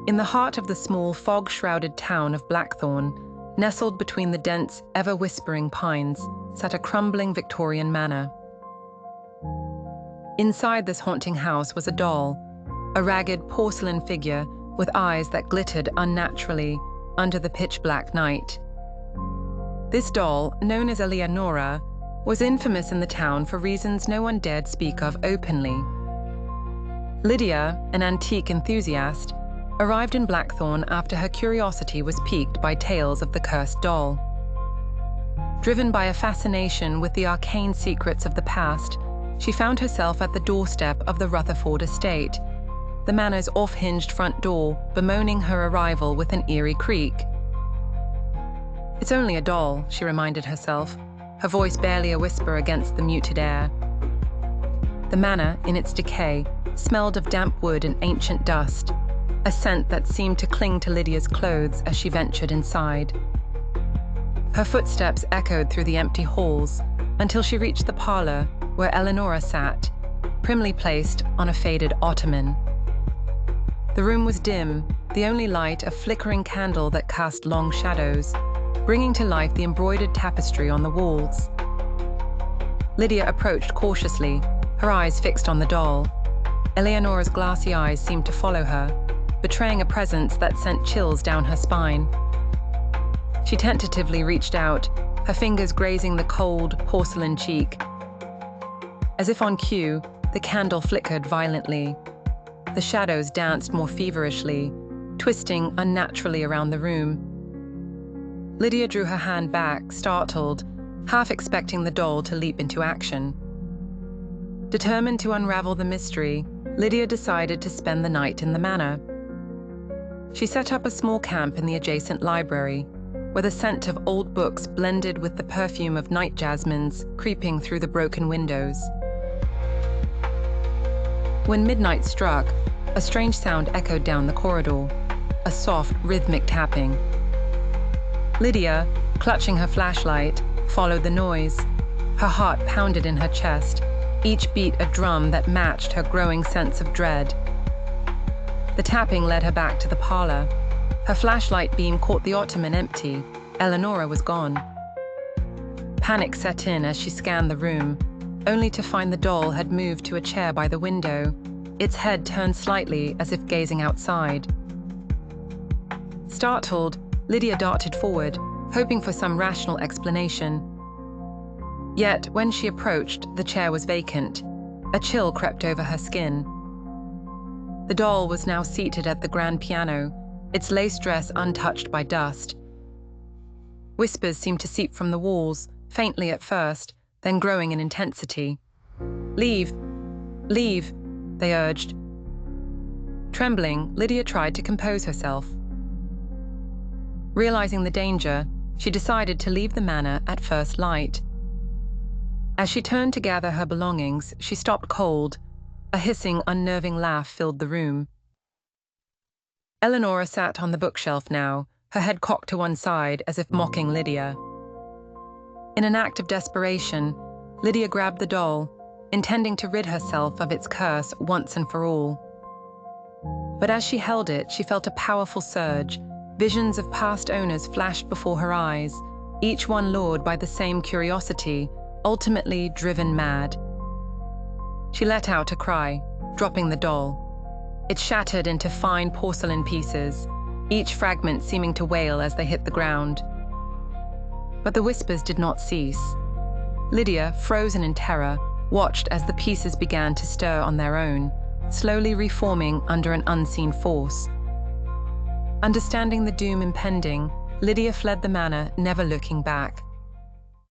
In the heart of the small, fog-shrouded town of Blackthorn, nestled between the dense, ever-whispering pines, sat a crumbling Victorian manor. Inside this haunting house was a doll, a ragged porcelain figure with eyes that glittered unnaturally under the pitch-black night. This doll, known as Eleanora, was infamous in the town for reasons no one dared speak of openly. Lydia, an antique enthusiast, arrived in Blackthorn after her curiosity was piqued by tales of the cursed doll. Driven by a fascination with the arcane secrets of the past, she found herself at the doorstep of the Rutherford estate, the manor's off-hinged front door bemoaning her arrival with an eerie creak. "It's only a doll," she reminded herself, her voice barely a whisper against the muted air. The manor, in its decay, smelled of damp wood and ancient dust, a scent that seemed to cling to Lydia's clothes as she ventured inside. Her footsteps echoed through the empty halls until she reached the parlor where Eleanora sat, primly placed on a faded ottoman. The room was dim, the only light a flickering candle that cast long shadows, bringing to life the embroidered tapestry on the walls. Lydia approached cautiously, her eyes fixed on the doll. Eleanora's glassy eyes seemed to follow her, betraying a presence that sent chills down her spine. She tentatively reached out, her fingers grazing the cold, porcelain cheek. As if on cue, the candle flickered violently. The shadows danced more feverishly, twisting unnaturally around the room. Lydia drew her hand back, startled, half expecting the doll to leap into action. Determined to unravel the mystery, Lydia decided to spend the night in the manor. She set up a small camp in the adjacent library, where the scent of old books blended with the perfume of night jasmines creeping through the broken windows. When midnight struck, a strange sound echoed down the corridor, a soft, rhythmic tapping. Lydia, clutching her flashlight, followed the noise. Her heart pounded in her chest, each beat a drum that matched her growing sense of dread. The tapping led her back to the parlor. Her flashlight beam caught the ottoman empty. Eleanora was gone. Panic set in as she scanned the room, only to find the doll had moved to a chair by the window, its head turned slightly as if gazing outside. Startled, Lydia darted forward, hoping for some rational explanation. Yet, when she approached, the chair was vacant. A chill crept over her skin. The doll was now seated at the grand piano, its lace dress untouched by dust. Whispers seemed to seep from the walls, faintly at first, then growing in intensity. "Leave! Leave!" they urged. Trembling, Lydia tried to compose herself. Realizing the danger, she decided to leave the manor at first light. As she turned to gather her belongings, she stopped cold. A hissing, unnerving laugh filled the room. Eleanora sat on the bookshelf now, her head cocked to one side as if mocking Lydia. In an act of desperation, Lydia grabbed the doll, intending to rid herself of its curse once and for all. But as she held it, she felt a powerful surge. Visions of past owners flashed before her eyes, each one lured by the same curiosity, ultimately driven mad. She let out a cry, dropping the doll. It shattered into fine porcelain pieces, each fragment seeming to wail as they hit the ground. But the whispers did not cease. Lydia, frozen in terror, watched as the pieces began to stir on their own, slowly reforming under an unseen force. Understanding the doom impending, Lydia fled the manor, never looking back.